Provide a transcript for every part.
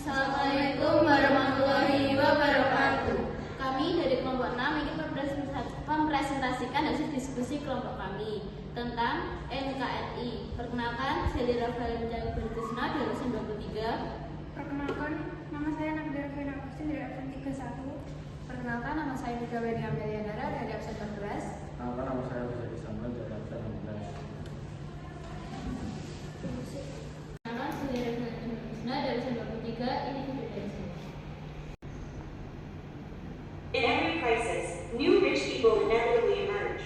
Assalamualaikum warahmatullahi wabarakatuh. Kami dari kelompok 6 ingin mempresentasikan hasil diskusi kelompok kami tentang NKRI. Perkenalkan, saya Rafael Berkusna dari absen 23. Perkenalkan, nama saya Nagdara Vena Agustin dari absen 31. Perkenalkan, nama saya Nika Weni Amelianara dari absen 14. Perkenalkan, nama saya Rizky Samuel dari absen 16. Perkenalkan, saya Rafael Berkusna dari absen 23. Ini video dari saya. In every crisis, new rich people inevitably emerge.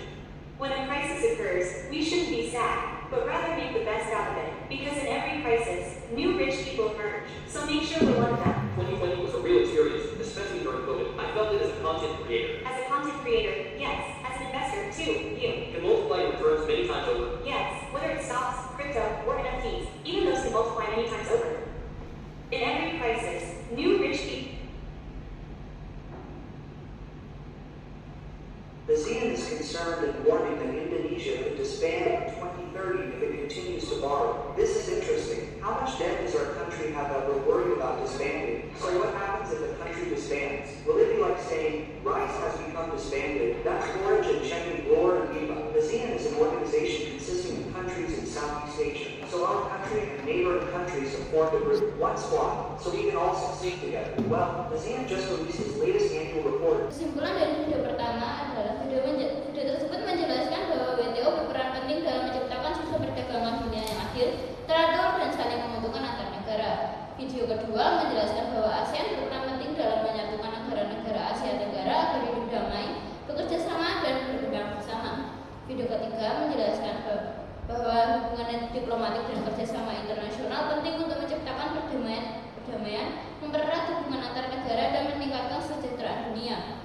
When a crisis occurs, we shouldn't be sad, but rather make the best out of it. Because in every crisis, new rich people emerge. So make sure we're one of them. 2020 was a real experience, especially during COVID. I felt it as a content creator. As a content creator, yes. As an investor, too, you. Can multiply your returns many times over. Yes, whether it's stocks, crypto, or NFTs, even those can multiply many times over. In every crisis, new rich people. ASEAN is concerned and warning that Indonesia could disband in 2030 if it continues to borrow. This is interesting. How much debt does our country have that we're worried about disbanding? So what happens if a country disbands? Will it be like saying, rice has become disbanded? That's Orange and Checking Lore and Viva. ASEAN is an organization consisting of countries in Southeast Asia. So our country and neighboring countries have formed a group, one squad, so we can all succeed together. Well, ASEAN just released its latest annual report. Kesimpulan dari video pertama adalah video tersebut menjelaskan bahwa WTO berperan penting dalam menciptakan sistem perdagangan dunia yang adil, teratur, dan saling menguntungkan antar negara. Video kedua menjelaskan bahwa ASEAN berperan penting dalam menyatukan negara-negara Asia Tenggara agar hidup damai, bekerja sama, dan berkembang bersama. Video ketiga menjelaskan bahwa hubungan diplomatik dan kerjasama internasional penting untuk menciptakan perdamaian, mempererat hubungan antar negara, dan meningkatkan kesejahteraan dunia.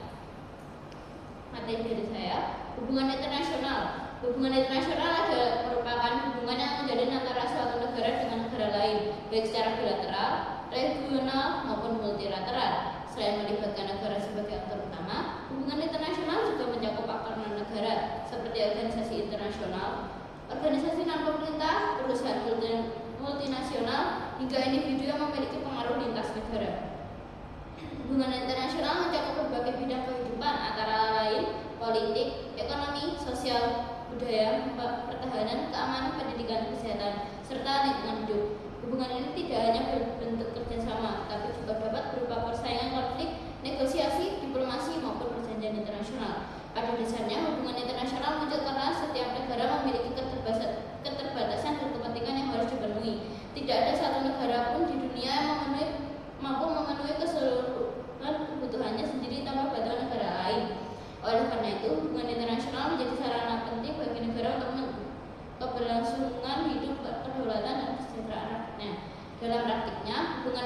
Materi dari saya, hubungan internasional. Hubungan internasional merupakan hubungan yang menjalin antara suatu negara dengan negara lain, baik secara bilateral, regional, maupun multilateral. Selain melibatkan negara sebagai aktor utama, hubungan internasional juga mencakup aktor non-negara, seperti organisasi internasional, organisasi non-pemerintah, perusahaan multinasional, hingga individu yang memiliki pengaruh lintas negara. Hubungan internasional mencakup berbagai bidang kehidupan, antara lain politik, ekonomi, sosial, budaya, pertahanan, keamanan, pendidikan, kesehatan, serta lingkungan hidup. Hubungan ini tidak hanya berbentuk kerjasama, tapi juga dapat berupa persaingan, konflik, negosiasi, diplomasi, maupun perjanjian internasional. Pada dasarnya, hubungan internasional muncul karena setiap negara memiliki keterbatasan dan kepentingan yang harus dipenuhi. Tidak ada satu negara pun di dunia yang mampu memenuhi keseluruhan kebutuhannya sendiri tanpa bantuan negara lain. Oleh karena itu, hubungan internasional menjadi sarana penting bagi negara untuk keberlangsungan hidup, kedaulatan, dan kesejahteraan rakyatnya. Dalam praktiknya, hubungan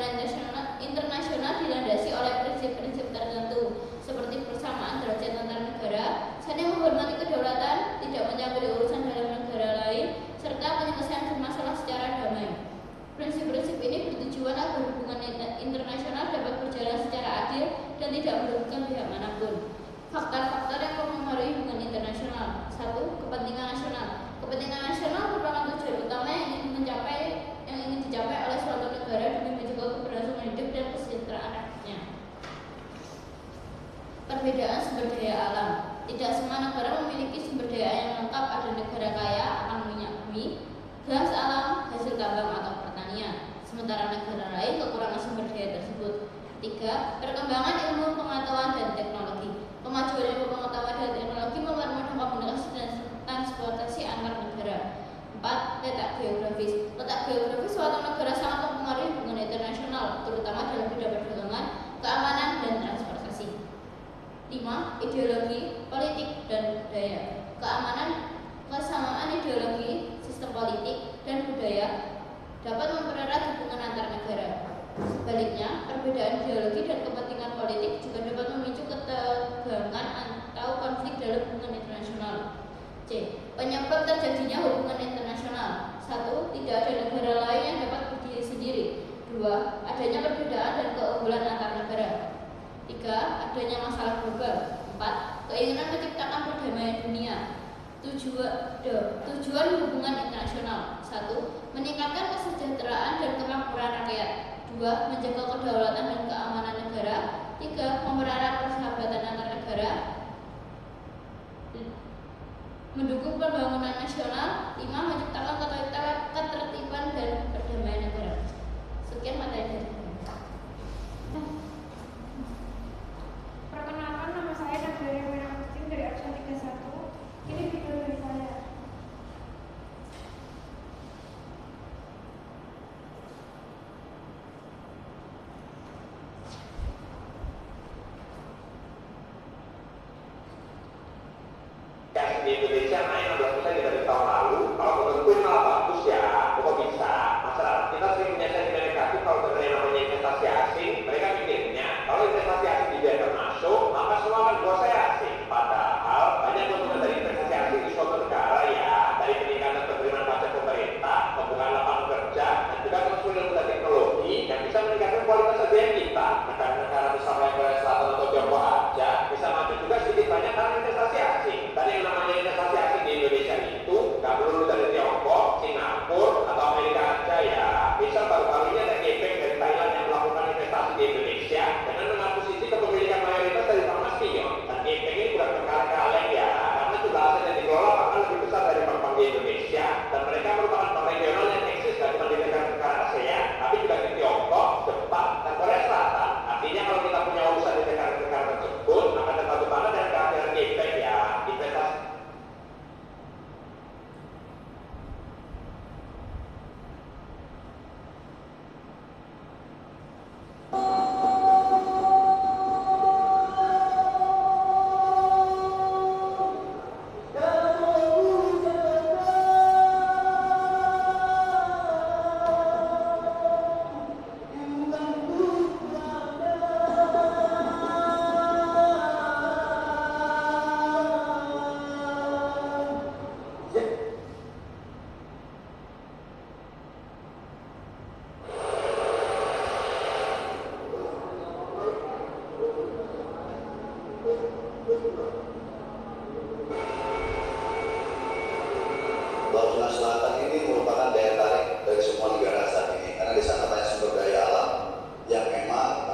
internasional dilandasi oleh prinsip-prinsip tertentu, seperti persamaan derajat antar negara, saling menghormati kedaulatan, tidak mencampuri urusan dalam negara lain, serta penyelesaian masalah secara damai. Prinsip-prinsip ini bertujuan agar hubungan internasional dapat berjalan secara adil dan tidak merugikan pihak manapun. Faktor-faktor yang mempengaruhi hubungan internasional. 1. Kepentingan nasional. Kepentingan nasional merupakan tujuan utama yang ingin dicapai oleh suatu negara demi menjaga keberlangsungan hidup dan kesejahteraan rakyatnya. Perbedaan sumber daya alam. Tidak semua negara memiliki sumber daya yang lengkap. Ada negara kaya akan minyak bumi, gas alam, hasil tambang atau pertanian, sementara negara lain kekurangan sumber daya tersebut. 3. Perkembangan ilmu pengetahuan dan teknologi. Kemajuan ilmu pengetahuan dan teknologi mempermudah komunikasi dan transportasi antar negara. 4. Letak geografis. Letak geografis suatu negara sangat mempengaruhi hubungan internasional, terutama dalam bidang perdagangan, keamanan, dan transportasi. 5. Ideologi, politik, dan budaya. Kesamaan ideologi, sistem politik, dan budaya dapat mempererat hubungan antar negara. Sebaliknya, perbedaan ideologi dan kepentingan politik juga dapat memicu ketegangan atau konflik dalam hubungan internasional. C. Penyebab terjadinya hubungan internasional. 1. Tidak ada negara lain yang dapat berdiri sendiri. 2. Adanya perbedaan dan keunggulan antar negara. 3. Adanya masalah global. 4. Keinginan menciptakan perdamaian dunia. Tujuan hubungan internasional. 1. Meningkatkan kesejahteraan dan kemakmuran rakyat. 2. Menjaga kedaulatan dan keamanan negara. 3. Mempererat persahabatan antar negara. Mendukung pembangunan nasional. 5. Menciptakan ketertiban dan perdamaian negara. Sekian materi dari saya. Perkenalkan, nama saya Nabila Rifana Agustin dari absen 31. Ini video dari saya. Di Indonesia naik 16% dari tahun lalu. Kalau menurutku malah bagus ya. Kok bisa? Masyarakat kita sering punya sentimen negatif kalau dengar yang namanya investasi asing. Mereka mikirnya kalau investasi asing dibiarkan masuk, maka semua akan kuasai asing. Padahal banyak keuntungan dari investasi asing di suatu negara ya, dari peningkatan penerimaan pajak pemerintah, pembukaan lapangan kerja, dan juga transfer ilmu dan teknologi yang bisa meningkatkan kualitas SDM kita. Negara-negara misalnya Korea Selatan atau Tiongkok aja bisa maju juga sedikit banyak karena investasi asing. Dan yang namanya investasi asing di Indonesia itu nggak perlu dari Tiongkok, Singapura, atau Amerika aja ya. Misal baru-baru ini ada Gepeng dari Thailand yang melakukan investasi di Indonesia dengan mengakuisisi kepemilikan mayoritas dari Bank Spion. Dan Gepeng ini bukan berkali-kali ya, karena jumlah aset yang dikelola bahkan lebih besar dari bank-bank di Indonesia. Dan mereka merupakan bank regional yang eksis dari negara-negara ASEAN, tapi juga di Tiongkok, Jepang, dan Korea Selatan. Artinya kalau kita punya urusan di negara-negara tersebut, maka tetap banget dengan kehadiran Gepeng ya. Investasi Laut Cina Selatan ini merupakan daya tarik dari semua negara saat ini karena di sana banyak sumber daya alam yang memang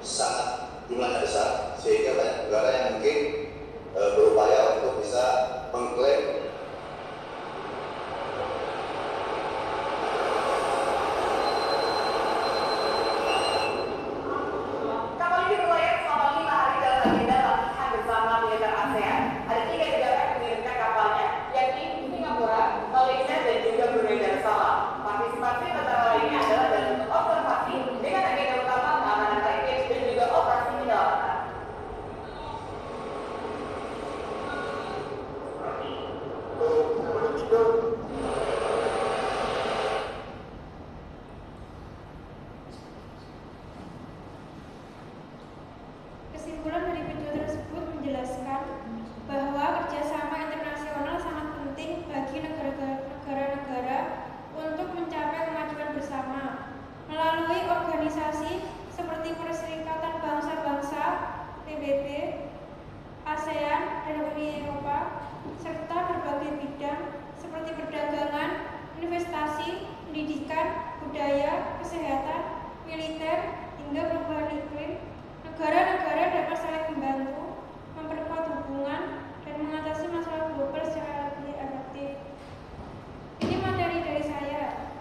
sangat jumlahnya besar sehingga banyak negara yang mungkin berupaya untuk bisa mengklaim Kapal ini berlayar selama 5 hari dalam agenda latihan bersama militer ASEAN. Ada 3 negara yang mengirimkan kapalnya, yakni Singapura, Malaysia, dan juga Brunei Darussalam. Partisipasi antara lainnya adalah dalam bentuk observasi dengan agenda utama keamanan maritim dan juga operasi penyelamatan. Kesimpulan dari video tersebut menjelaskan bahwa kerjasama internasional sangat penting bagi negara-negara untuk mencapai kemajuan bersama melalui organisasi seperti Perserikatan Bangsa-Bangsa (PBB), ASEAN, dan Uni Eropa, serta berbagai bidang seperti perdagangan, investasi, pendidikan, budaya, kesehatan, militer, hingga perubahan iklim. Negara-negara dapat saling membantu, memperkuat hubungan, dan mengatasi masalah global secara lebih efektif. Ini materi dari saya.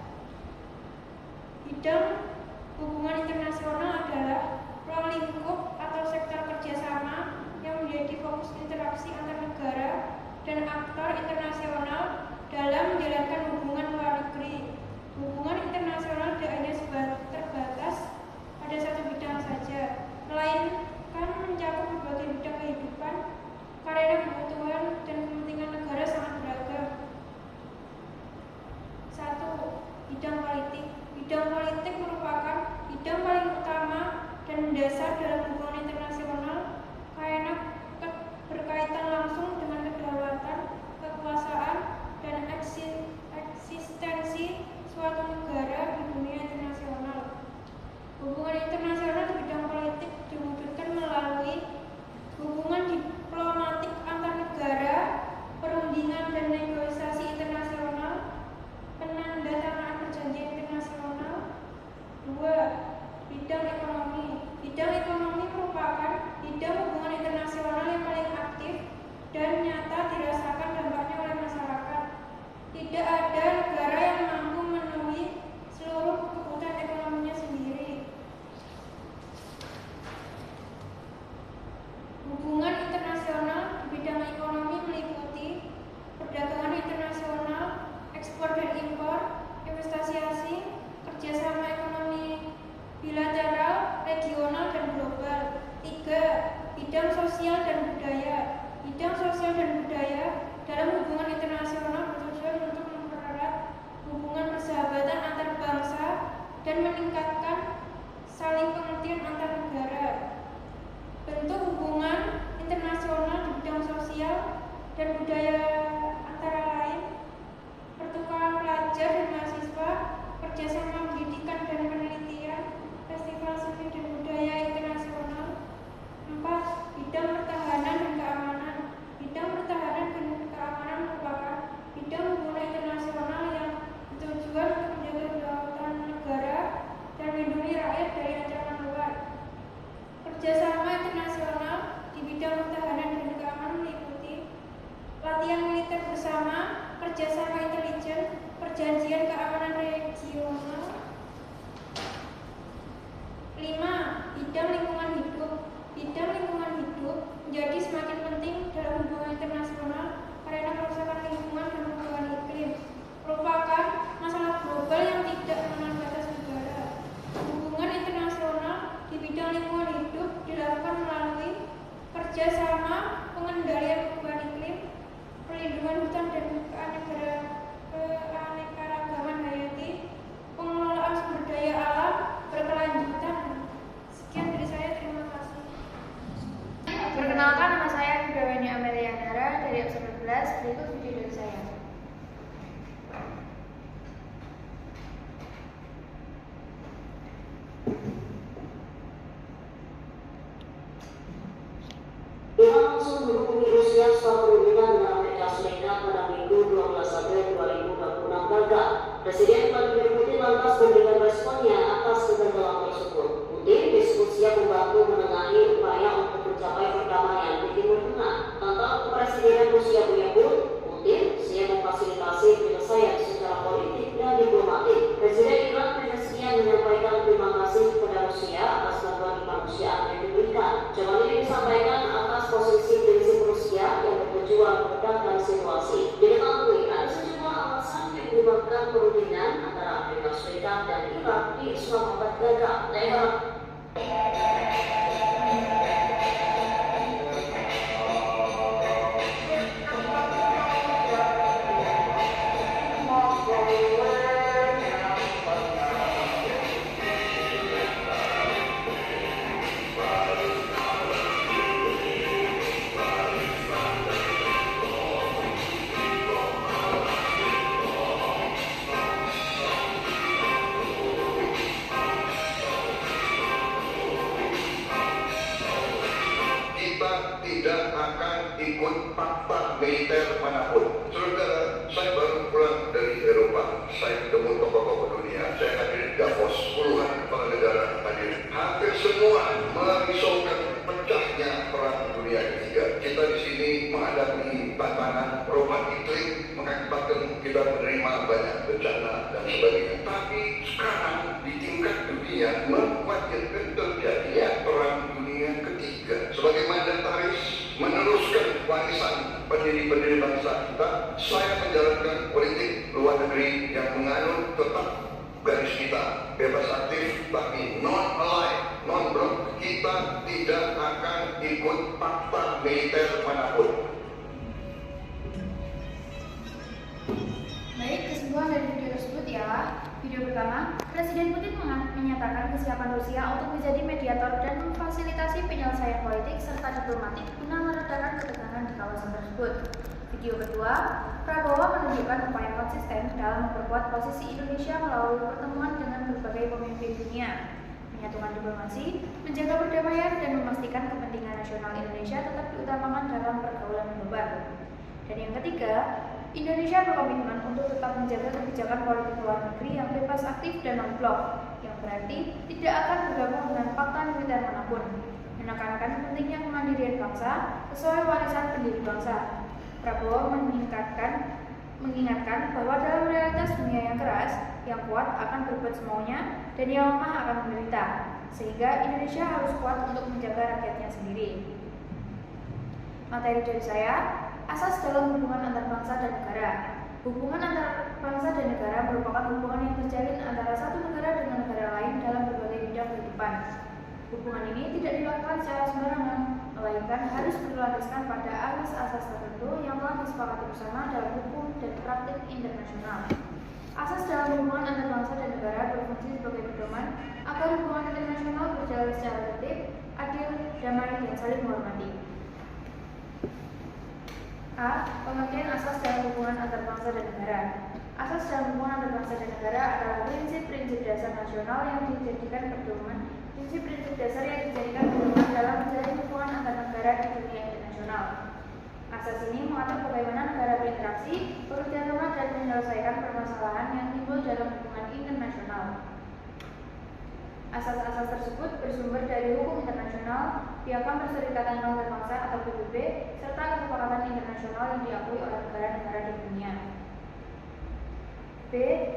Bidang hubungan internasional adalah ruang lingkup atau sektor kerjasama yang menjadi fokus interaksi antar negara dan aktor internasional dalam menjalankan hubungan luar negeri. Hubungan internasional tidak hanya terbatas pada satu bidang saja, melainkan mencakup berbagai bidang kehidupan karena kebutuhan dan kepentingan negara sangat beragam. 1. Bidang politik. Bidang politik merupakan bidang paling utama dan mendasar dalam hubungan internasional karena berkaitan langsung dengan kedaulatan, kekuasaan, dan eksistensi suatu negara di dunia internasional. Hubungan internasional di bidang politik diwujudkan melalui hubungan diplomatik antar negara, perundingan dan negosiasi internasional, penandatanganan perjanjian internasional, tidak ada negara yang mampu memenuhi seluruh kebutuhan ekonominya sendiri. Hubungan internasional di bidang ekonomi meliputi perdagangan internasional, ekspor dan impor, investasi asing, kerjasama ekonomi bilateral, regional, dan global. 3. Bidang sosial dan budaya. Bidang sosial dan budaya dalam hubungan internasional bertujuan untuk mempererat hubungan persahabatan antar bangsa dan meningkatkan saling pengertian antar negara. Bentuk hubungan internasional di bidang sosial dan budaya antara lain pertukaran pelajar dan mahasiswa, kerjasama pendidikan dan penelitian, festival seni dan budaya internasional. 4. Bidang pertahanan dan keamanan. Bidang pertahanan dan keamanan merupakan bidang hubungan internasional yang bertujuan untuk menjaga kedaulatan negara dan melindungi rakyat dari ancaman luar. Kerjasama internasional di bidang pertahanan dan keamanan meliputi latihan militer bersama, kerjasama intelijen, perjanjian keamanan regional. 5. Bidang lingkungan hidup. Bidang lingkungan hidup menjadi semakin penting dalam hubungan internasional karena kerusakan lingkungan dan perubahan iklim merupakan masalah global yang tidak mengenal batas negara. Hubungan internasional di bidang lingkungan hidup dilakukan melalui kerjasama pengendalian perubahan iklim, perlindungan hutan dan keanekaragaman hayati, pengelolaan sumber daya alam berkelanjutan. Sekian dari saya, terima kasih. Perkenalkan, nama saya Fidaweni Amelia Nara dari absen 12. Berikut video dari saya. Iran langsung menghubungi Rusia setelah perundingan dengan Amerika Serikat pada Minggu 12 April 2026 gagal. Presiden Vladimir Putin lantas memberikan responnya atas kegagalan tersebut. Putin disebut siap membantu menengahi upaya untuk mencapai perdamaian di Timur Tengah. Tentang kepresidenan Rusia menyebut Putin siap memfasilitasi penyelesaian secara politik dan diplomatik. Presiden Iran Pezeshkian menyampaikan terima kasih kepada Rusia atas bantuan kemanusiaan yang diberikan. Jawaban ini disampaikan atas posisi prinsip Rusia yang bertujuan meredakan situasi. Diketahui ada sejumlah alasan yang menyebabkan perundingan antara Amerika Serikat dan Irak di Islamabad gagal. Tidak akan ikut fakta militer manapun. Saudara, saya baru pulang dari Eropa. Saya ketemu tokoh-tokoh dunia. Saya hadir di Davos, puluhan kepala negara hadir. Hampir semua merisaukan pecahnya perang dunia ketiga. Kita di sini menghadapi tantangan perubahan iklim mengakibatkan kita menerima banyak bencana dan sebagainya. Tapi sekarang di tingkat dunia mengkhawatirkan terjadinya perang dunia ketiga. Sebagai mandataris meneruskan warisan pendiri-pendiri bangsa kita, saya menjalankan politik luar negeri yang menganut tetap garis kita, bebas aktif tapi non-aligned, non-block. Kita tidak akan ikut fakta militer manapun. Baik, kesimpulan dari video tersebut ya. Video pertama, Presiden Putin menyatakan kesiapan Rusia untuk menjadi mediator dan memfasilitasi penyelesaian politik serta diplomatik guna meredakan ketegangan di kawasan tersebut. Video kedua, Prabowo menunjukkan upaya konsisten dalam memperkuat posisi Indonesia melalui pertemuan dengan berbagai pemimpin dunia, menyatukan diplomasi, menjaga perdamaian, dan memastikan kepentingan nasional Indonesia tetap diutamakan dalam pergaulan global. Dan yang ketiga, Indonesia berkomitmen untuk tetap menjaga kebijakan politik luar negeri yang bebas aktif dan non-blok, yang berarti tidak akan bergabung dengan fakta militer manapun, menekankan pentingnya kemandirian bangsa sesuai warisan pendiri bangsa. Prabowo mengingatkan bahwa dalam realitas dunia yang keras, yang kuat akan berbuat semaunya dan yang lemah akan menderita, sehingga Indonesia harus kuat untuk menjaga rakyatnya sendiri. Materi dari saya, asas dalam hubungan antar bangsa dan negara. Hubungan antar bangsa dan negara merupakan hubungan yang terjalin antara satu negara dengan negara lain dalam berbagai bidang kehidupan. Hubungan ini tidak dilakukan secara sembarangan, melainkan harus berlandaskan pada asas-asas tertentu yang telah disepakati bersama dalam hukum dan praktik internasional. Asas dalam hubungan antar bangsa dan negara berfungsi sebagai pedoman agar hubungan internasional berjalan secara tertib, adil, damai, dan saling menghormati. A. Pengertian asas dalam hubungan antar bangsa dan negara. Asas dalam hubungan antar bangsa dan negara adalah prinsip-prinsip dasar nasional yang dijadikan pedoman, prinsip-prinsip dasar yang dijadikan pedoman dalam menjalin hubungan antar negara di dunia internasional. Asas ini mengatur bagaimana negara berinteraksi, bekerja sama dan menyelesaikan permasalahan yang timbul dalam hubungan internasional. Asas-asas tersebut bersumber dari hukum internasional, Piagam Perserikatan Bangsa-Bangsa atau PBB, serta kesepakatan internasional yang diakui oleh negara-negara di dunia. B.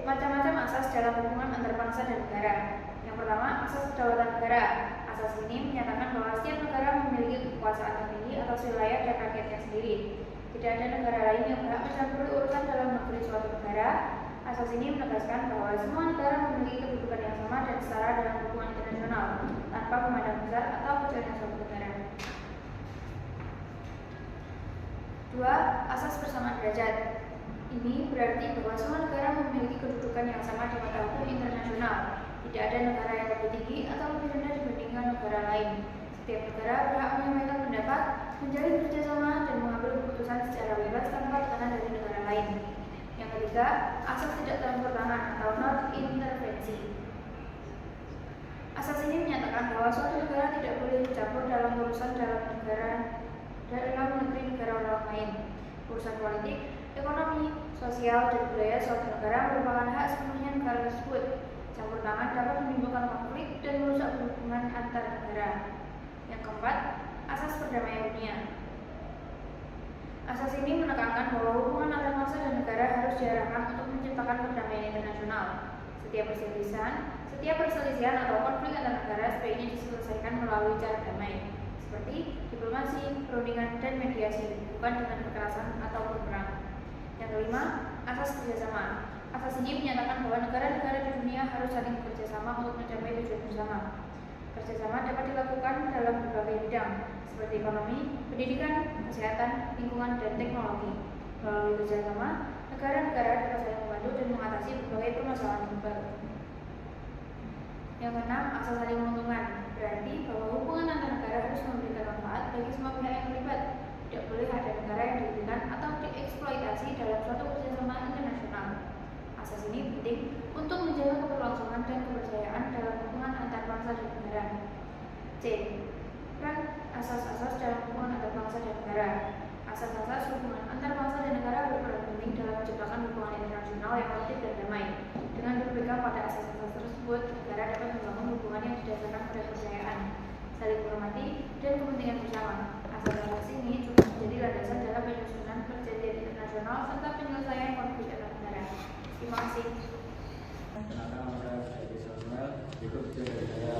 Macam-macam asas dalam hubungan antar bangsa dan negara. Yang pertama, asas kedaulatan negara. Asas ini menyatakan bahwa setiap negara memiliki kekuasaan tertinggi atas wilayah dan rakyatnya sendiri. Tidak ada negara lain yang berhak mencampuri urusan dalam negeri suatu negara. Asas ini menegaskan bahwa semua negara memiliki kedudukan yang sama dan setara dalam hubungan internasional, tanpa memandang besar atau kecilnya suatu negara. 2. Asas persamaan derajat. Ini berarti bahwa semua negara memiliki kedudukan yang sama di mata hukum internasional. Tidak ada negara yang lebih tinggi atau lebih rendah dibandingkan negara lain. Setiap negara berhak menyampaikan pendapat, menjalin kerjasama, dan mengambil keputusan secara bebas tanpa tekanan dari negara lain. Yang ketiga, asas tidak campur tangan atau non-intervensi. Asas ini menyatakan bahwa suatu negara tidak boleh campur dalam urusan dalam negeri negara orang lain. Urusan politik, ekonomi, sosial, dan budaya suatu negara merupakan hak sepenuhnya negara tersebut. Campur tangan dapat menimbulkan konflik dan merusak hubungan antar negara. Yang keempat, asas perdamaian dunia. Asas ini menekankan bahwa hubungan antar bangsa dan negara harus diarahkan untuk menciptakan perdamaian internasional. Setiap perselisihan atau konflik antar negara sebaiknya diselesaikan melalui cara damai, seperti diplomasi, perundingan, dan mediasi, bukan dengan kekerasan ataupun perang. Yang kelima, asas kerjasama. Asas ini menyatakan bahwa negara-negara di dunia harus saling bekerjasama untuk mencapai tujuan bersama. Kerjasama dapat dilakukan dalam berbagai bidang, seperti ekonomi, pendidikan, kesehatan, lingkungan, dan teknologi. Melalui kerjasama, negara-negara dapat saling membantu dan mengatasi berbagai permasalahan global. Yang keenam, asas saling menguntungkan. Berarti bahwa hubungan antar negara harus memberikan manfaat bagi semua pihak yang terlibat. Tidak boleh ada negara yang dirugikan atau dieksploitasi dalam suatu kerjasama internasional. Asas ini penting untuk menjaga keberlangsungan dan kepercayaan dalam hubungan antar bangsa dan negara. C. Peran asas-asas dalam hubungan antar bangsa dan negara. Asas-asas hubungan antar bangsa dan negara berperan penting dalam menciptakan hubungan internasional yang tertib dan damai. Dengan berpegang pada asas-asas tersebut, negara dapat membangun hubungan yang didasarkan pada kepercayaan, saling menghormati, dan kepentingan bersama. Asas-asas ini juga menjadi landasan dalam penyusunan perjanjian internasional serta penyelesaian konflik antar negara. Terima kasih. Kenalkan nama saya Edi Samuel, berikut video dari saya.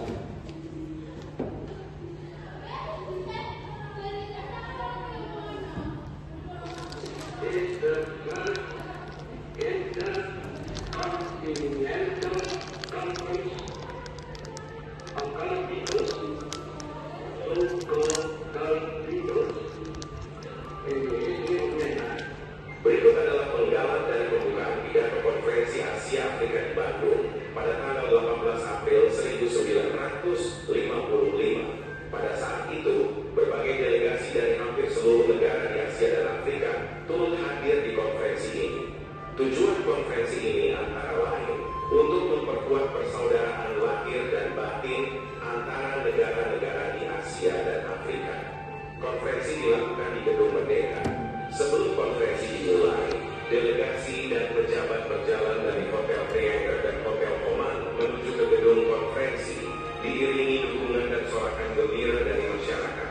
Berikut adalah penggalan dari pembukaan pidato konferensi Asia Afrika di Bandung pada tanggal 18 April 1955. Pada saat itu, berbagai delegasi dari hampir seluruh negara di Asia dan Afrika turut hadir di konferensi ini. Tujuan konferensi ini antara lain untuk memperkuat persaudaraan lahir dan batin antara negara-negara di Asia dan Afrika. Konferensi dilakukan di Gedung Merdeka. Sebelum konferensi dimulai, delegasi dan pejabat berjalan dari Hotel Triangle dan Hotel Oman menuju ke gedung konferensi, diiringi dukungan dan sorakan gembira dari masyarakat.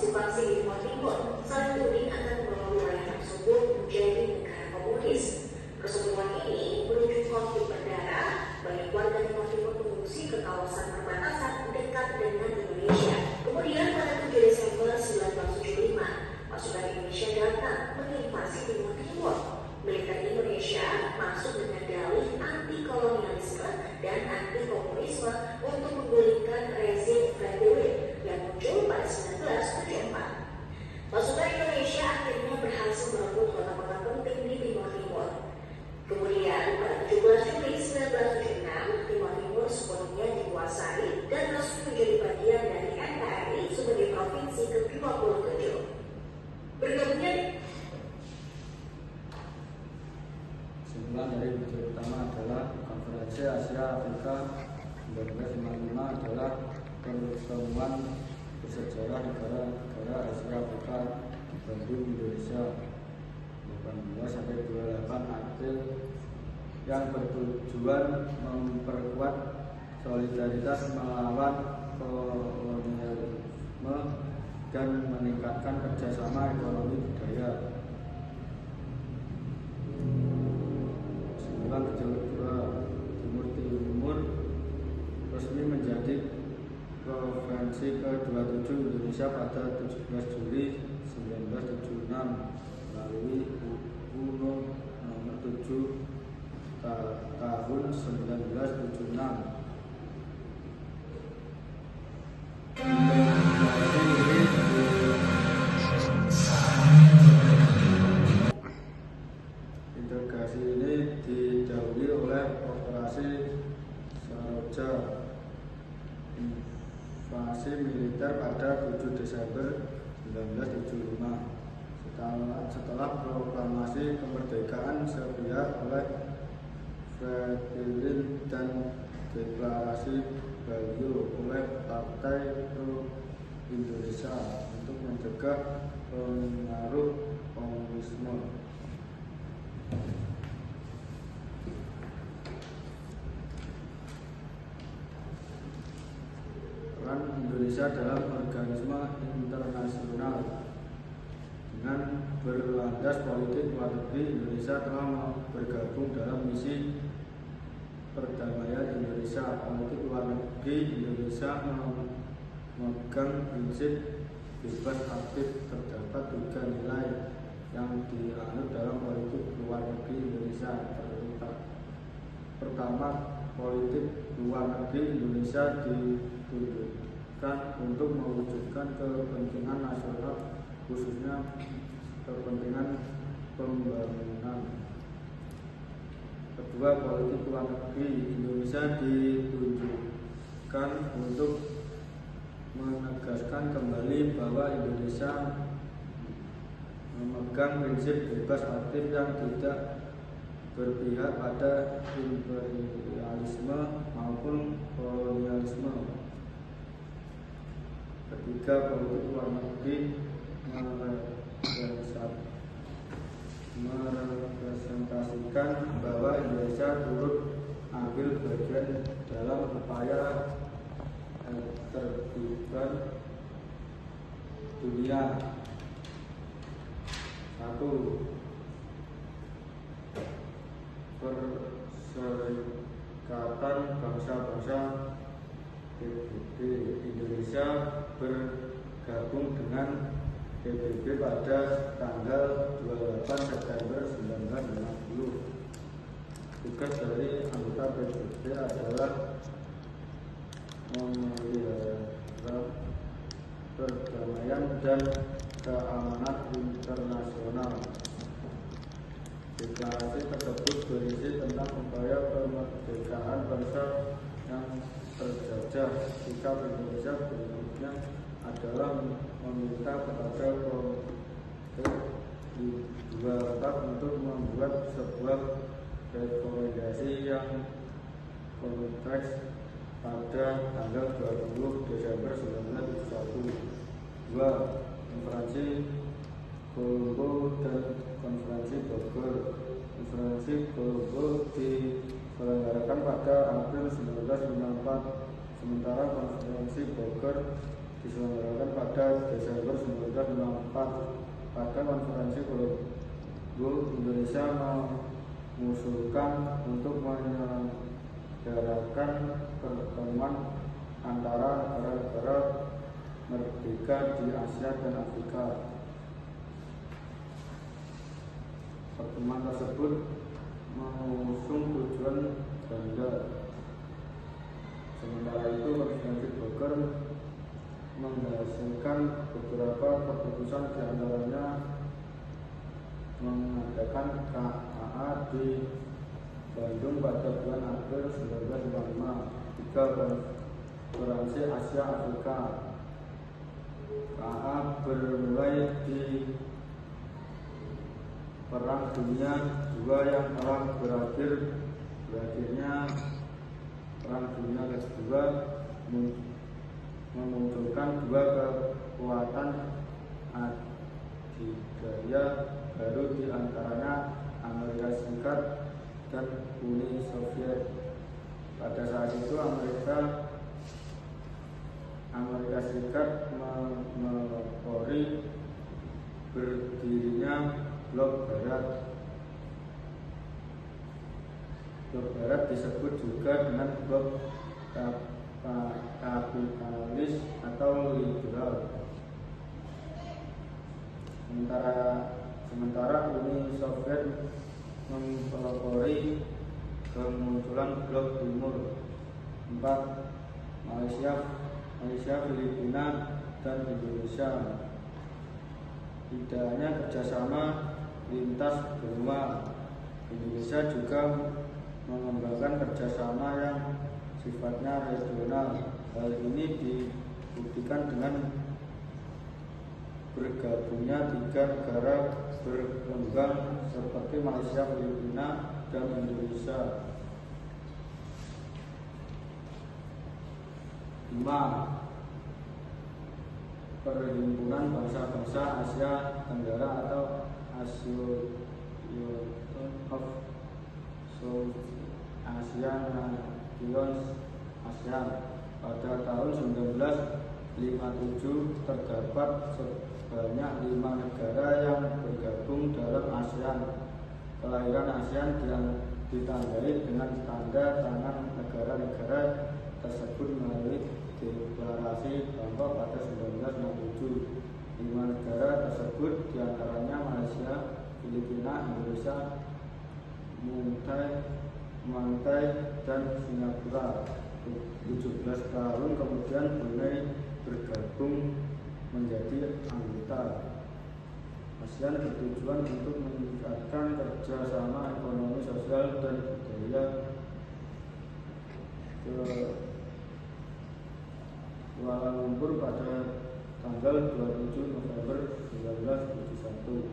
ekspansi di Timor Timur saling tuding akan membawa wilayah tersebut menjadi negara komunis. Perseteruan ini berujung konflik berdarah. Banyak warga Timor Timur mengungsi ke kawasan perbatasan dekat dengan Indonesia. Kemudian pada 7 Desember 1975, pasukan Indonesia datang menginvasi Timor Timur. Militer Indonesia masuk dengan dalih anti-kolonialisme dan anti-komunisme untuk menggulingkan rezim Frederick yang muncul pada 1974. Pasukan Indonesia akhirnya berhasil merebut kota-kota penting di Timor Timur. Kemudian pada 17 Juli 1976, Timor Timur sepenuhnya dikuasai dan resmi menjadi bagian dari NKRI sebagai provinsi ke-27. Berikutnya, kesimpulan dari video pertama adalah Konferensi Asia Afrika 1955 adalah pertemuan bersejarah negara-negara Asia Afrika di Bandung, Indonesia 18-28 April yang bertujuan memperkuat solidaritas melawan kolonialisme dan meningkatkan kerjasama ekonomi budaya. Kedua, Timur Timur resmi menjadi provinsi ke-27 Indonesia pada 17 Juli 1976 melalui UNO nomor 7 tahun 1976. Integrasi ini didahului oleh operasi Saroja, invasi militer pada 7 Desember 1975 setelah proklamasi kemerdekaan sepihak oleh Frederick dan deklarasi Baliho oleh Partai Pro Indonesia untuk mencegah pengaruh komunisme. Peran Indonesia dalam organisme internasional. Dengan berlandas politik luar negeri, Indonesia telah bergabung dalam misi perdamaian Indonesia. Politik luar negeri Indonesia memegang prinsip bebas aktif. Terdapat 3 nilai yang dianut dalam politik luar negeri Indonesia. Pertama, politik luar negeri Indonesia ditujukan untuk mewujudkan kepentingan nasional, khususnya kepentingan pembangunan. Kedua, politik luar negeri Indonesia ditujukan untuk menegaskan kembali bahwa Indonesia memegang prinsip bebas aktif yang tidak berpihak pada imperialisme maupun kolonialisme. Ketiga, politik luar negeri merepresentasikan bahwa Indonesia turut ambil bagian dalam upaya ketertiban dunia. 1. Perserikatan Bangsa-Bangsa PBB. Indonesia bergabung dengan PBB pada tanggal 28 September 1960. Tugas dari anggota PBB adalah memelihara perdamaian dan keamanan internasional. Deklarasi tersebut berisi tentang upaya kemerdekaan bangsa yang terjajah. Sikap Indonesia berikutnya adalah meminta kepada kelompok di dua tempat untuk membuat sebuah rekomendasi yang konteks pada tanggal 20 Desember 1971. 2. Konferensi Kolombo dan Konferensi Bogor. Konferensi Kolombo diselenggarakan pada April 1954, sementara Konferensi Bogor diselenggarakan pada Desember 1964. Pada konferensi Kolombo, Indonesia mengusulkan untuk menyelenggarakan pertemuan antara negara-negara merdeka di Asia dan Afrika. Pertemuan tersebut mengusung tujuan ganda. Sementara itu, Konferensi Bogor menghasilkan beberapa keputusan, di antaranya mengadakan KAA di Bandung pada bulan April 1955. 3. Konferensi Asia Afrika. KAA bermulai di Perang Dunia II yang telah berakhirnya Perang Dunia Kedua memunculkan dua kekuatan adidaya baru, di antaranya Amerika Serikat dan Uni Soviet. Pada saat itu Amerika Serikat mengepori berdirinya Blok Barat. Blok Barat disebut juga dengan blok kapitalis atau liberal. Sementara Uni Soviet mempelopori kemunculan Blok Timur. 4. Malaysia, Filipina, dan Indonesia. Tidak hanya kerjasama lintas benua, Indonesia juga mengembangkan kerjasama yang sifatnya regional. Hal ini dibuktikan dengan bergabungnya 3 negara berkembang seperti Malaysia, Filipina, dan Indonesia. 5. Perhimpunan Bangsa-Bangsa Asia Tenggara atau Association of South Asian Nations ASEAN. Pada tahun 1957 terdapat sebanyak 5 negara yang bergabung dalam ASEAN. Kelahiran ASEAN ditandai dengan tanda tangan negara-negara tersebut melalui deklarasi Bangkok pada 1967. 5 negara tersebut diantaranya Malaysia, Filipina, Indonesia, Mumbai, dan Singapura. 17 tahun kemudian Brunei bergabung menjadi anggota. ASEAN bertujuan untuk meningkatkan kerjasama ekonomi, sosial, dan budaya ke Kuala Lumpur pada tanggal 27 November 1971.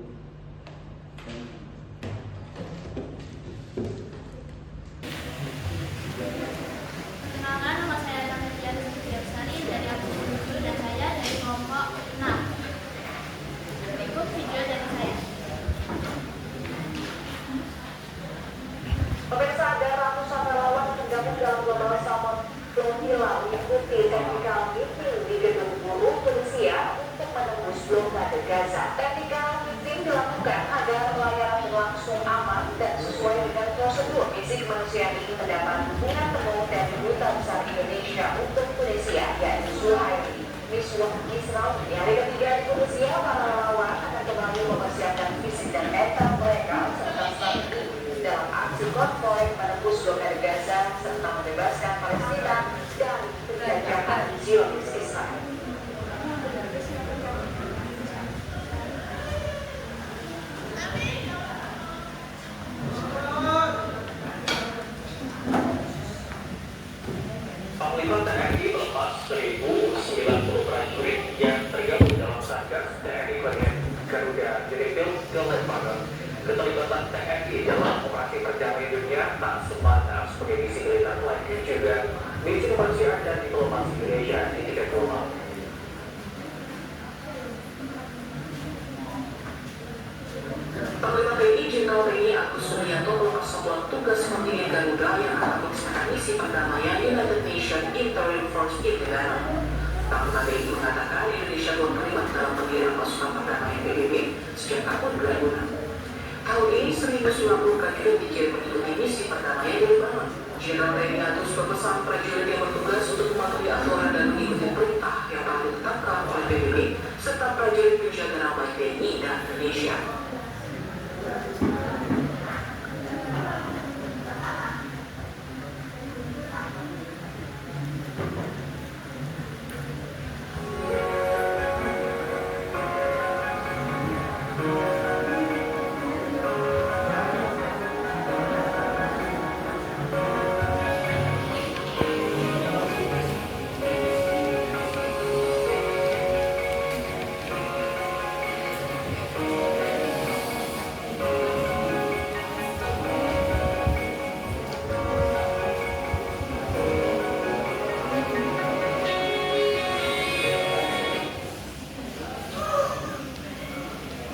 Perkenalkan, nama saya Ramadan Sudiarsari dari Abdul 7 dan saya dari kelompok 6. Berikut video dari saya. Pemirsa, ada ratusan relawan tergabung dalam Global Summit Hilang mengikuti technical meeting di gedung buruh Tunisia untuk menembus blokade Gaza. Technical meeting dilakukan agar pelayaran berlangsung aman dan sesuai dengan prosedur. Misi kemanusiaan ini mendapat dukungan penuh dari Duta Besar Indonesia untuk Tunisia, yaitu Suhaili Miswah Israel. Di hari ketiga di Tunisia, para relawan akan kembali mempersiapkan visi dan mental mereka serta strategi dalam aksi konvoy menembus blokade Gaza serta membebaskan Palestina dari penjajahan Zionis Israel. Panglima TNI melepas 1.090 prajurit yang tergabung dalam Satgas TNI bagian Garuda Diripil Galenpaga. Keterlibatan TNI dalam operasi perdamaian dunia tak sepadan sebagai misi militer lainnya juga misi kemanusiaan dan diplomasi Indonesia di tingkat global. Panglima TNI Jenderal TNI Agus Suryanto melepas satuan tugas kontingen Garuda yang akan melaksanakan misi perdamaian United Nations Interim Force in Lebanon. Tahun KBRI mengatakan Indonesia belum terlibat dalam pengiriman pasukan perdamaian PBB sejak tahun 2006. Tahun ini 1.090 prajurit dikirim mengikuti misi perdamaian di Lebanon. Jenderal TNI Agus berpesan prajurit yang bertugas untuk mematuhi aturan dan mengikuti perintah yang telah ditetapkan oleh PBB serta prajurit penjaga nama TNI dan Indonesia.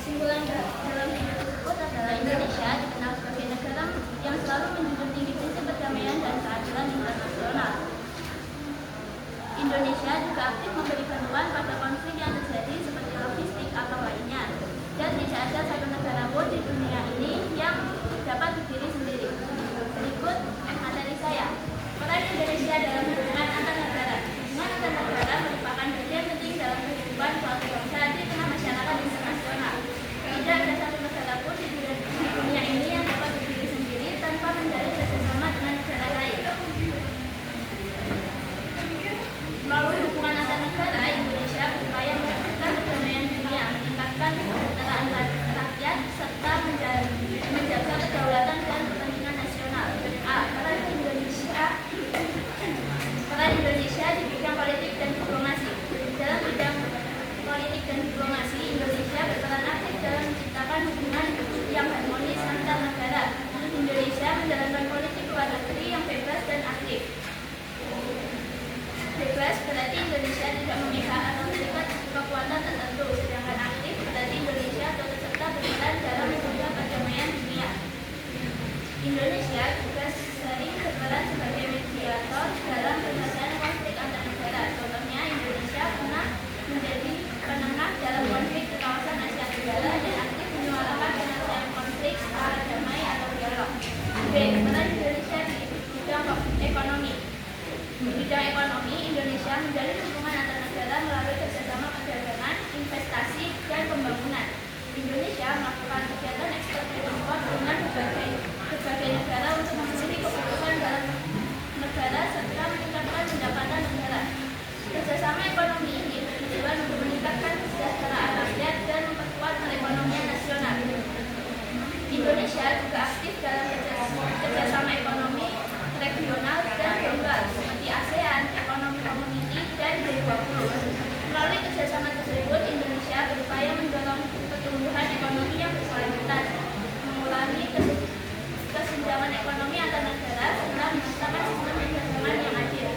Kesimpulan dalam video tersebut adalah Indonesia dikenal sebagai negara yang selalu menjunjung tinggi prinsip perdamaian dan keadilan internasional. Indonesia juga aktif memberi bantuan pada konflik yang terjadi seperti logistik atau lainnya. Dan tidak ada satu negara pun di dunia ini yang dapat berdiri sendiri. Berikut materi saya. Peran Indonesia dalam hubungan antar negara. Hubungan antar negara merupakan bagian penting dalam kehidupan suatu bangsa di tengah masyarakat internasional. Tidak ada satu negara pun di dunia ini yang dapat berdiri sendiri tanpa menjalin kerjasama dengan negara lain. Melalui hubungan antar negara, Indonesia berupaya mewujudkan perdamaian dunia, meningkatkan kesejahteraan rakyat, serta menjaga kedaulatan dan kepentingan nasional. A. Peran Indonesia di bidang politik dan diplomasi. Dalam bidang politik dan diplomasi, Indonesia berperan aktif dalam menciptakan hubungan yang harmonis antar negara. Indonesia menjalankan politik luar negeri yang bebas dan aktif. Bebas berarti Indonesia tidak memihak atau terikat kekuatan tertentu, sedangkan aktif berarti Indonesia turut serta berperan dalam menjaga perdamaian dunia. Indonesia juga sering berperan sebagai mediator dalam penyelesaian konflik antar negara. Contohnya, Indonesia pernah menjadi penengah dalam konflik di kawasan Asia Tenggara dan aktif menyuarakan penyelesaian konflik secara damai atau dialog. B. Peran Indonesia di bidang ekonomi. Di bidang ekonomi, Indonesia menjalin hubungan antar negara melalui kerjasama perdagangan, investasi, dan pembangunan. Indonesia melakukan kegiatan ekspor dan impor dengan berbagai negara untuk memenuhi kebutuhan dalam negara serta meningkatkan pendapatan negara. Kerjasama ekonomi ini bertujuan untuk meningkatkan kesejahteraan rakyat dan memperkuat perekonomian nasional. Indonesia juga aktif dalam kerjasama ekonomi regional dan global seperti ASEAN, Economic Community, dan G20. Melalui kerjasama tersebut, Indonesia berupaya mendorong pertumbuhan ekonomi yang berkelanjutan, mengurangi kesenjangan ekonomi antar negara, serta menciptakan sistem perdagangan yang adil.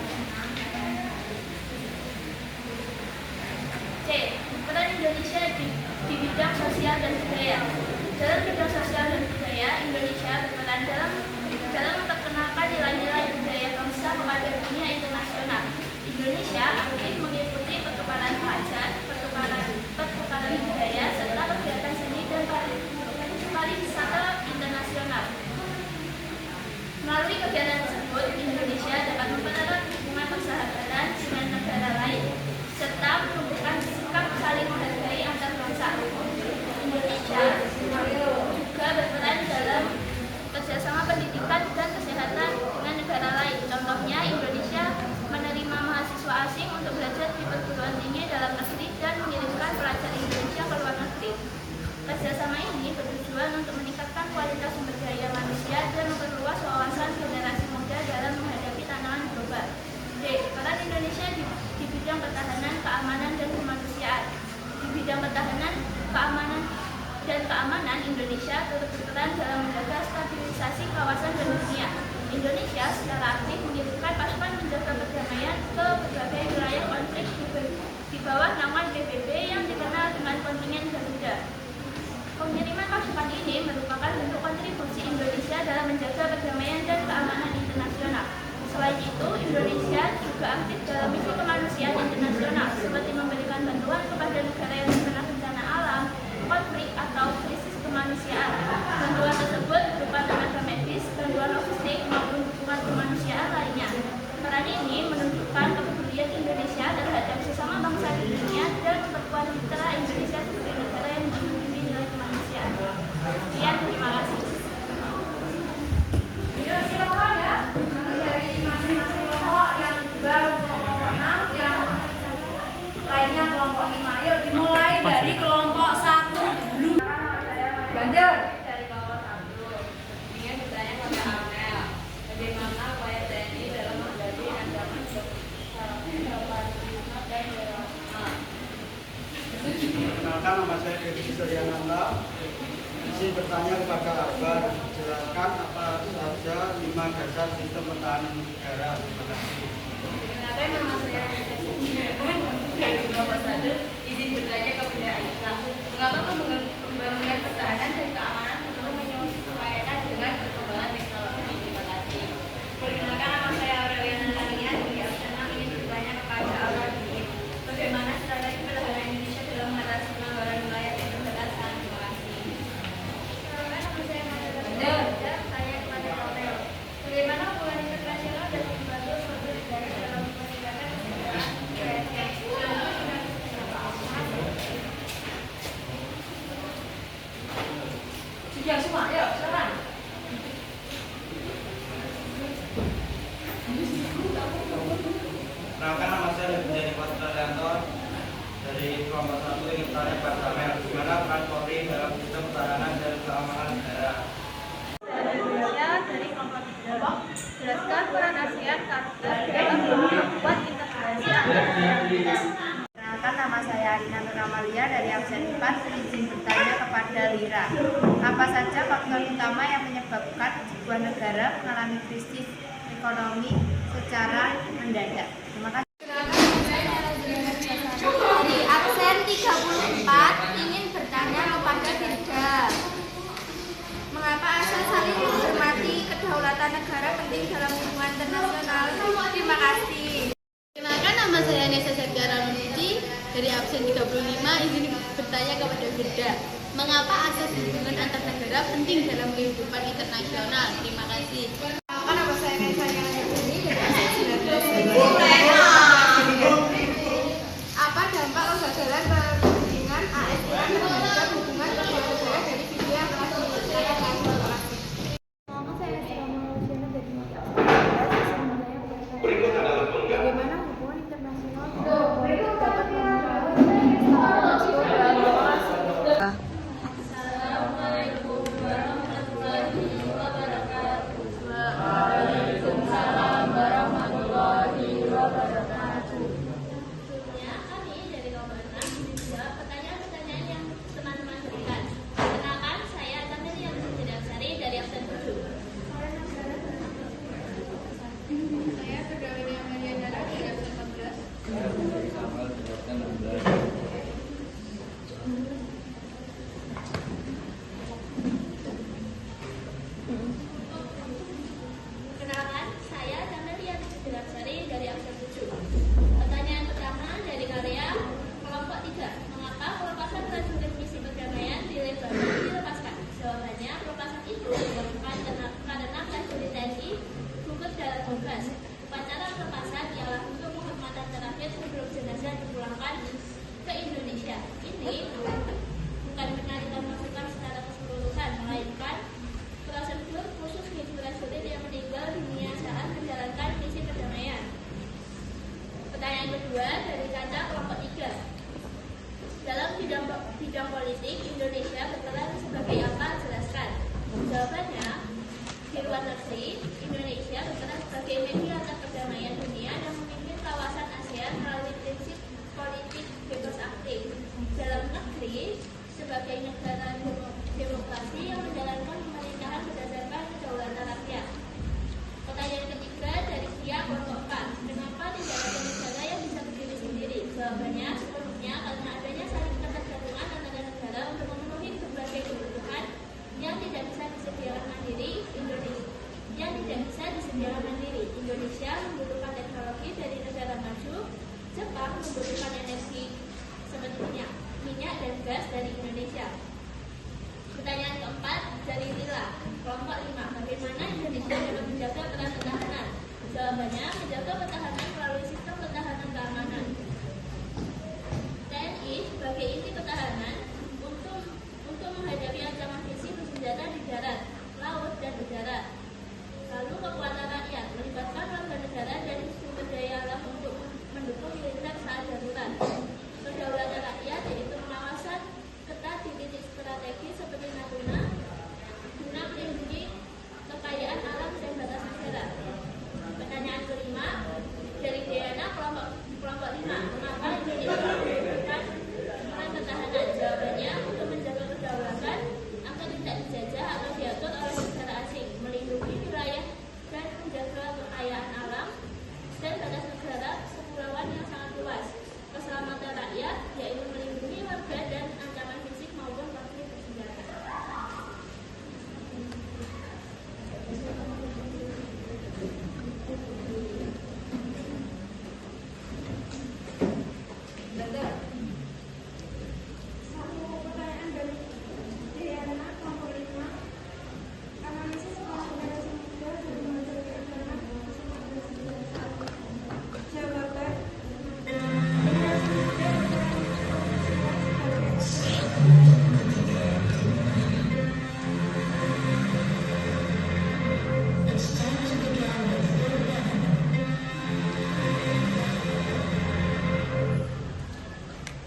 C. Peran Indonesia di bidang sosial dan budaya. Dalam bidang sosial dan budaya, Indonesia berperan dalam memperkenalkan nilai-nilai budaya bangsa kepada dunia internasional. Indonesia aktif mengikuti pertukaran pelajar, pertukaran budaya, serta kegiatan seni dan pariwisata internasional. Melalui kegiatan tersebut, Indonesia dapat mempererat hubungan persahabatan dengan negara lain, serta menumbuhkan sikap saling menghargai antar bangsa. Indonesia juga berperan dalam kerjasama pendidikan dan kesehatan dengan negara lain. Contohnya, Indonesia menerima mahasiswa asing untuk belajar di perguruan tinggi dalam negeri dan mengirimkan pelajar Indonesia ke luar negeri. Kerjasama ini bertujuan untuk meningkatkan kualitas sumber daya manusia dan memperluas wawasan generasi muda dalam menghadapi tantangan global. D. Peran Indonesia di bidang pertahanan, keamanan, dan kemanusiaan. Di bidang pertahanan, keamanan, Indonesia turut berperan dalam menjaga stabilisasi kawasan dan dunia. Indonesia secara aktif mengirimkan pasukan menjaga perdamaian ke berbagai wilayah konflik di bawah naungan PBB yang dikenal dengan kontingen Garuda. Pengiriman pasukan ini merupakan bentuk kontribusi Indonesia dalam menjaga perdamaian dan keamanan internasional. Selain itu, Indonesia juga aktif dalam misi kemanusiaan kemanusiaan internasional seperti memberikan bantuan kepada negara yang terkena bencana alam, konflik atau krisis kemanusiaan. Bantuan tersebut berupa tenaga medis, bantuan logistik maupun dukungan kemanusiaan lainnya. Peran ini menunjukkan kepedulian Indonesia terhadap sesama bangsa di dunia dan memperkuat citra Indonesia sebagai negara yang memiliki nilai kemanusiaan. Sekian, terima kasih. Silakan ya, dari masing-masing kelompok yang kelompok 6, yang lainnya kelompok 5. Yuk dimulai dari kelompok 1 dulu. Bandel. Dari kelompok 1 ingin bertanya kepada Amel, bagaimana upaya TNI dalam menghadapi ancaman terorisme dan terorisme? Perkenalkan, nama saya Dewi Suryananda. Izin bertanya kepada Akbar, jelaskan apa saja 5 dasar sistem pertahanan negara. Terima kasih. Perkenalkan, nama saya dari kelompok 1. Izin bertanya kepada Aisyah, mengapa pembangunan pertahanan dan keamanan perlu menyesuaikan dengan perkembangan teknologi? Terima kasih. Perkenalkan, nama saya Aureliana Lania dari Absana. Ingin bertanya kepada Al-Radin, bagaimana strategi pertahanan Indonesia dalam mengatasi pelanggaran wilayah dan perbatasan? Terima kasih. Saya kepada Romeo, bagaimana hubungan internasional dan membantu suatu negara dalam meningkatkan kesejahteraan Sudah semua, yuk silakan. Perkenalkan, nama saya Lebih Patrianto dari kelompok 1. Ingin bertanya kepada Amel, bagaimana peran Polri dalam sistem pertahanan dan keamanan negara. Indonesia dari kelompok 3. Jelaskan peran ASEAN dalam memperkuat integrasi antar negara. Perkenalkan, nama saya Arina Nuramalia dari absen 4. Izin bertanya kepada Lira, apa saja faktor utama yang menyebabkan sebuah negara mengalami krisis ekonomi secara mendadak? Terima kasih. Dari absen 34 ingin bertanya kepada Dirga, mengapa asal saling menghormati kedaulatan negara penting dalam hubungan internasional? Terima kasih. Perkenalkan, nama saya Nesa Sargara Nunuji dari absen 35. Izin bertanya kepada Firda, mengapa asas hubungan antar negara penting dalam kehidupan internasional? Terima kasih. Perkenalkan, nama saya Nesa Yanani dari absen 19. Apa dampak kegagalan perundingan ASEAN terhadap hubungan kedua negara dari video yang telah diperlihatkan? Nama saya Selama Luciana dari absen 11. Berikut adalah penggal. Bagaimana hubungan internasional dapat membangun stabilitas global? Assalamualaikum warahmatullahi wabarakatuh. Waalaikumsalam warahmatullahi wabarakatuh. Sebelumnya kami dari kelompok 6 menjawab pertanyaan-pertanyaan yang teman-teman berikan. Perkenalkan, saya Tamelia Sari dari absen 7. Saya Pegawai Amelia Dara dari absen 14. Perkenalkan, saya Tamelia Sari dari absen 7. Pertanyaan pertama dari karya kelompok 3. Mengapa pelepasan prajurit misi perdamaian di Lebanon dilepaskan? Jawabannya, pelepasan itu dilakukan karena prajurit TNI gugur dalam tugas. Upacara pelepasan ialah untuk penghormatan terakhir sebelum jenazah dipulangkan ke Indonesia. Ini bukan penarikan pasukan secara keseluruhan, melainkan prosedur khusus bagi prajurit yang meninggal dunia saat menjalankan misi perdamaian. Pertanyaan kedua dari kaca kelompok 3. Dalam bidang politik, Indonesia berperan sebagai apa? Jelaskan. Jawabannya, di luar negeri, Indonesia berperan sebagai mediator perdamaian dunia dan memimpin kawasan ASEAN melalui prinsip politik bebas aktif. Dalam negeri, sebagai negara demokrasi yang menjalankan pemerintahan berdasarkan kedaulatan rakyat. Pertanyaan ketiga dari Sia kelompok 4. Kenapa tidak ada negara yang bisa berdiri sendiri? Jawabannya, sepenuhnya karena adanya saling ketergantungan antara negara untuk memenuhi berbagai kebutuhan yang tidak bisa disediakan mandiri Indonesia membutuhkan teknologi dari negara maju, Jepang membutuhkan energi seperti minyak dan gas dari Indonesia. Pertanyaan keempat dari Lila, kelompok 5. Bagaimana Indonesia dapat menjaga peran pertahanan? Jawabannya, menjaga pertahanan melalui sistem pertahanan keamanan. TNI sebagai inti pertahanan untuk menghadapi ancaman fisik bersenjata di darat, laut, dan udara. Lalu kekuatan rakyat melibatkan warga negara dan sumber daya alam untuk mendukung militer saat darurat. Kedaulatan rakyat yaitu pengawasan ketat di titik strategis seperti Natuna guna melindungi kekayaan alam dan batas negara. Pertanyaan kelima dari Diana, kelompok 5. Mengapa Indonesia membutuhkan peran pertahanan? Jawabannya, untuk menjaga kedaulatan agar tidak dijajah atau diatur oleh negara asing, melindungi wilayah dan menjaga kekayaan alam dan batas negara kepulauan yang sangat luas. Keselamatan rakyat yaitu melindungi warga dan ancaman fisik maupun konflik bersenjata. Pertanyaan dari Diana, kelompok 5. Analisis generasi muda dan menjadi agama jawaban. Generasi muda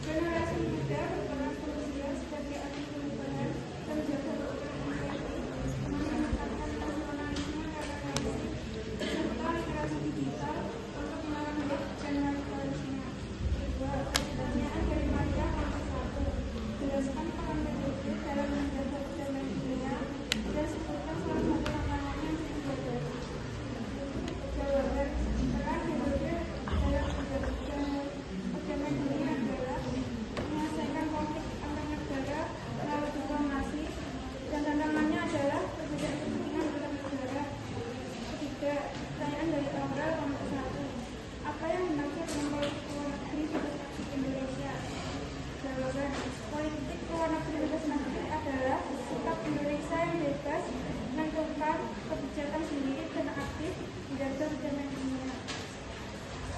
generasi muda berperan krusial sebagai agen perubahan dan menjaga kerukunan integritas, meningkatkan nasionalisme toleransi, serta literasi digital untuk melawan hoax dan radikalisme. 2. Pertanyaan dari Maria, kelompok 1. Jelaskan peran PBB dalam menjaga perdamaian dunia dan sebutkan salah satu tantangannya yang dihadapi. Jawaban, peran PBB dalam menjaga perdamaian dunia adalah menyelesaikan konflik antar negara melalui diplomasi, dan tantangannya adalah perbedaan kepentingan antar negara. 3. Pertanyaan dari Aurel, kelompok 1. Apa yang dimaksud dengan politik luar negeri bebas aktif Indonesia? Jawaban, politik luar negeri bebas aktif adalah sikap Indonesia yang bebas menentukan kebijakan sendiri dan aktif menjaga perdamaian dunia.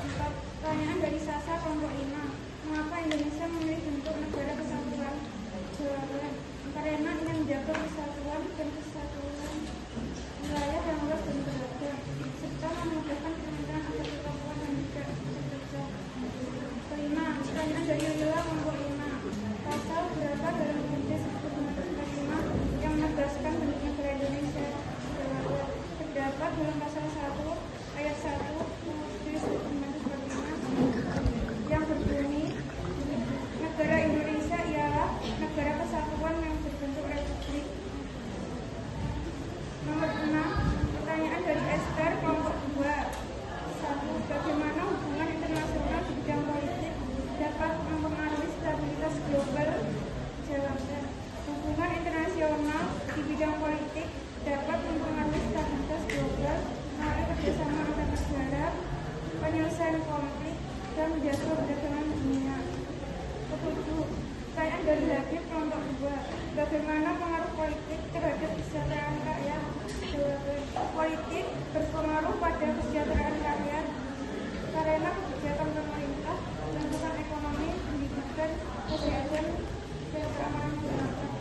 4. Pertanyaan dari Sasa, kelompok 5. Mengapa Indonesia memilih bentuk negara kesatuan? Jawaban, karena ingin menjaga persatuan dan kesatuan wilayah yang luas dan beragam, serta memudahkan pemerintahan agar tetap kuat dan tidak terpecah. 5. Pertanyaan dari Lila, kelompok 5. Pasal berapa dalam UUD 1945 yang menegaskan bentuk negara Indonesia? Jawaban, terdapat dalam pasal 1 ayat 1 UUD 1945 yang berbunyi, negara Indonesia ialah negara kesatuan yang berbentuk republik. Nomor 6. Pertanyaan dari Esther, kelompok 2. 1. Bagaimana hubungan internasional di bidang politik dapat mempengaruhi stabilitas global? Jawaban, hubungan internasional di bidang politik dapat mempengaruhi stabilitas global melalui kerjasama antar negara, penyelesaian konflik, dan menjaga perdagangan dunia. 7. Pertanyaan dari Habib, kelompok 2. Bagaimana pengaruh politik terhadap kesejahteraan rakyat? Jawaban, politik berpengaruh pada kesejahteraan rakyat karena kebijakan pemerintah menentukan ekonomi, pendidikan, kesehatan, dan keamanan masyarakat.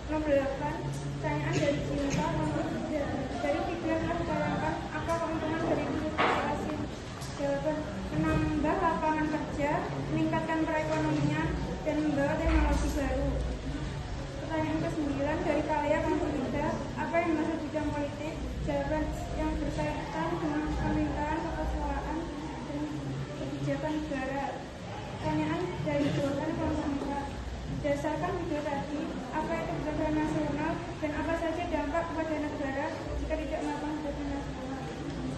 Nomor 8. Pertanyaan dari Cinta, nomor 3. Dari video yang dibayangkan, apa keuntungan dari investasi asing? Jawaban, menambah lapangan kerja, meningkatkan perekonomian, dan membawa teknologi baru. Pertanyaan ke-9 dari Kalia, kelompok 3. Apa yang dimaksud bidang politik? Jawaban, yang berkaitan dengan pemerintahan, keketuaan, dan kebijakan negara. Pertanyaan dari Jordan, kelompok 4. Berdasarkan video tadi, apa itu kebijakan nasional dan apa saja dampak kepada negara jika tidak melakukan kebijakan nasional?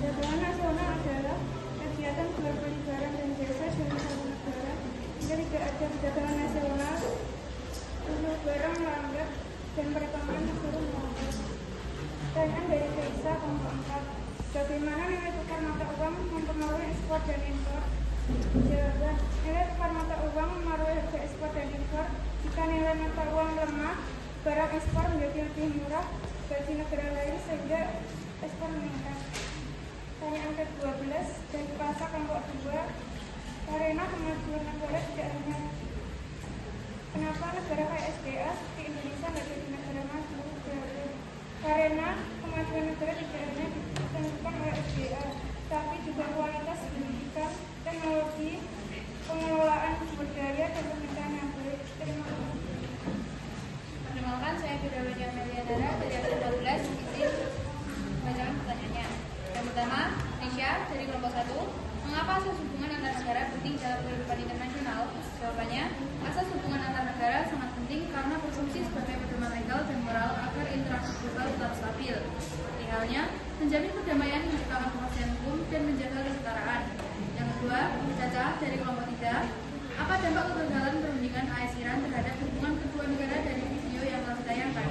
Kebijakan nasional adalah kegiatan jual beli barang dan jasa dari satu negara jika tidak ada perdagangan nasional, jumlah barang melambat dan perekonomian negara melambat. Pertanyaan dari Faisa, kelompok 4. Bagaimana nilai tukar mata uang mempengaruhi ekspor dan impor? Jawaban. Nilai tukar mata uang mempengaruhi harga ekspor dan impor. Jika nilai mata uang lemah, barang ekspor menjadi lebih murah bagi negara lain sehingga ekspor meningkat. Pertanyaan ke-12 dari pasal kelompok 2. Karena kemajuan negara tidak hanya kenapa negara kayak SDA seperti Indonesia tidak jadi negara maju? Karena kemajuan negara tidak hanya ditentukan oleh SDA, tapi juga kualitas pendidikan, teknologi, pengelolaan sumber daya, dan pemerintahan yang baik. Terima kasih. Perkenalkan, saya Firdausia Melianara dari kelas 12. Izin membacakan pertanyaannya. Yang pertama, Indonesia dari kelompok 1. Mengapa asas hubungan antar negara penting dalam kehidupan internasional? Jawabannya, asas hubungan antar negara sangat penting karena berfungsi sebagai pedoman legal dan moral agar interaksi global tetap stabil. Seperti halnya, menjamin perdamaian, menciptakan kepastian hukum, dan menjaga kesetaraan. Yang kedua, Caca dari kelompok 3. Apa dampak kegagalan perundingan AS-Iran terhadap hubungan kedua negara dari video yang telah ditayangkan?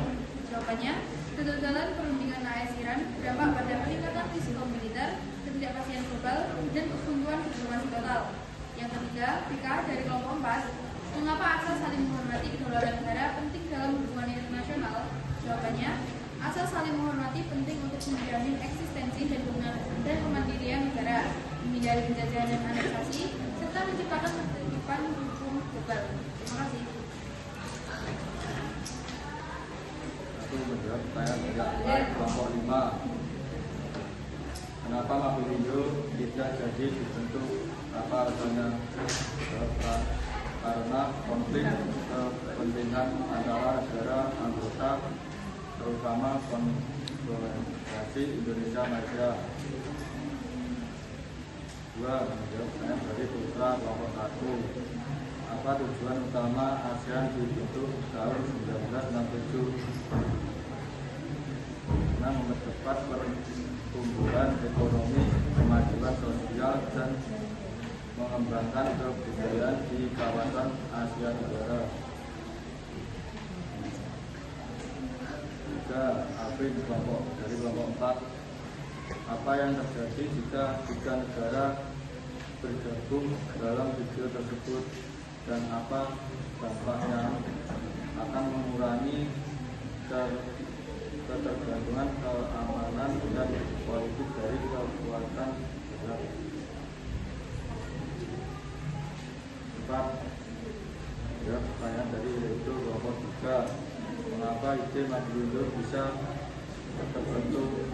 Jawabannya, kegagalan perundingan AS-Iran berdampak pada peningkatan risiko militer, ketidakpastian global, dan kebuntuan diplomasi total. Yang ketiga, Vika dari kelompok 4. Mengapa asas saling menghormati kedaulatan negara penting dalam hubungan internasional? Jawabannya, asas saling menghormati penting untuk menjamin eksistensi dan kemandirian negara, menghindari penjajahan dan aneksasi, serta menciptakan ketertiban hukum global. Terima kasih. Aku menjawab pertanyaan dari kelompok 5. Kenapa Mafindo tidak jadi dibentuk? Apa alasannya? Karena konflik kepentingan antara negara anggota, terutama Konfederasi Indonesia Malaysia. 2. Menjawab pertanyaan dari Putra kelompok 1. Apa tujuan utama ASEAN dibentuk tahun 1967? Karena mempercepat pertumbuhan ekonomi, kemajuan sosial, dan mengembangkan kebudayaan di kawasan Asia Tenggara. 3. Afrin dari kelompok 4. Apa yang terjadi jika 3 negara bergabung dalam video tersebut, dan apa dampaknya? Akan mengurangi ketergantungan keamanan dan politik dari kekuatan negara. 4. Pertanyaan dari Redo kelompok 3. Mengapa ide Mafindo bisa terbentuk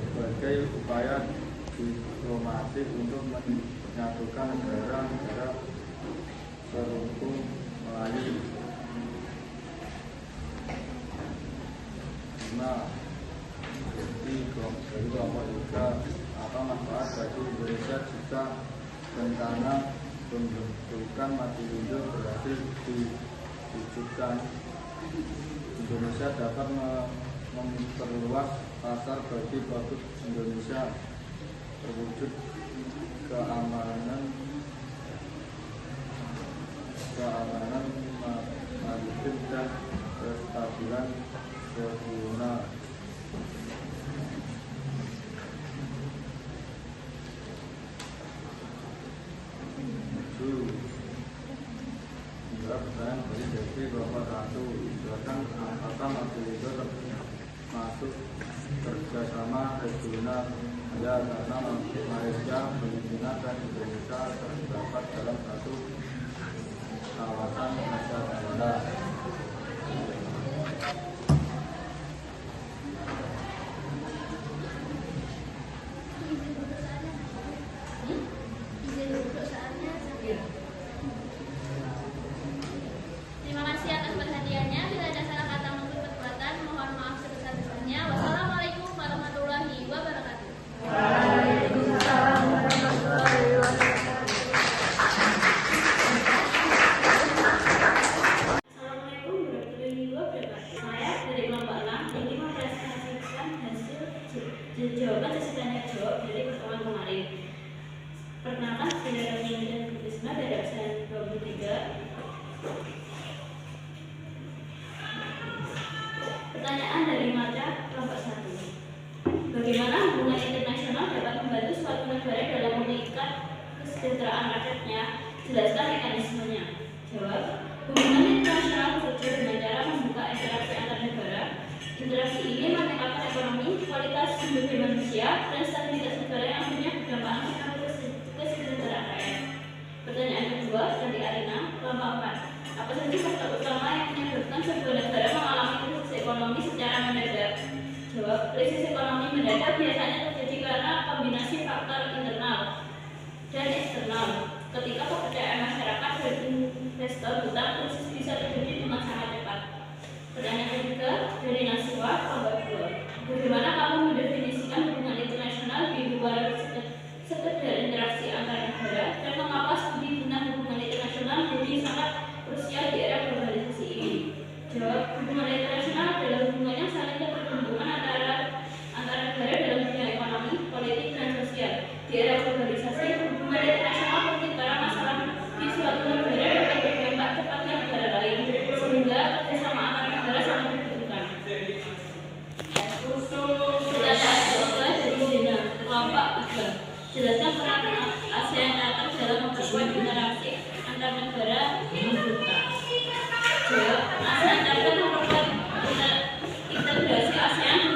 sebagai upaya diplomatik untuk menyatukan negara-negara seruntung Melayu? 5. Dari kelompok 3. Apa manfaat bagi Indonesia jika rencana pembentukan Mafindo berhasil diwujudkan? Indonesia dapat memperluas pasar bagi produk Indonesia, terwujud keamanan maritim dan kestabilan regional. 7. Pertanyaan dari Devi kelompok 1. Silakan, apakah Mafindo masuk kerjasama regional? Ya, karena Malaysia, Filipina, dan Indonesia terdapat dalam satu kawasan Asia Tenggara. Terima kasih atas perhatiannya. Bila ada salah kata maupun perbuatan, mohon maaf sebesar-besarnya. Wassalamualaikum warahmatullahi wabarakatuh. Waalaikumsalam warahmatullahi wabarakatuh. Assalamualaikum warahmatullahi wabarakatuh. Saya dari kelompok 6 ingin mempresentasikan hasil jawaban sesi tanya jawab dari pertemuan kemarin. Perkenalkan, saya Rani dan Krisna dari absen 23. Pertanyaan dari Marta kelompok 1. Bagaimana hubungan internasional dapat membantu suatu negara dalam mengikat kesejahteraan rakyatnya, jelaskan mekanismenya. Jawab, hubungan internasional bekerja dengan cara membuka interaksi antar negara. Interaksi ini meningkatkan ekonomi, kualitas sumber daya manusia, dan stabilitas negara yang akhirnya berdampak pada kesejahteraan rakyat. Pertanyaan kedua dari Arina, kelompok 4. Apa saja faktor utama yang menyebabkan sebuah negara mengalami krisis ekonomi secara mendadak? Jawab, krisis ekonomi mendadak biasanya terjadi karena kombinasi faktor internal dan eksternal. Ketika kepercayaan masyarakat dan investor hutang, krisis bisa terjadi dengan sangat cepat. Pertanyaan ketiga dari Nasiwa, kelompok 2. Bagaimana kamu mendefinisikan hubungan internasional di luar sekedar interaksi antar negara, dan mengapa studi tentang hubungan internasional menjadi sangat krusial di era globalisasi ini? Jawab, hubungan internasional adalah hubungan yang saling berhubungan antara negara dalam bidang ekonomi, politik, dan sosial. Di era globalisasi, hubungan internasional penting karena masalah di suatu negara dapat berdampak cepat ke negara lain, sehingga kerjasama antar negara sangat dibutuhkan. Pertanyaan kedua dari Zena, kelompok 3. Jelaskan peran ASEAN dalam memperkuat interaksi antar negara yang terbuka. Jawab, ASEAN dapat memperkuat integrasi ASEAN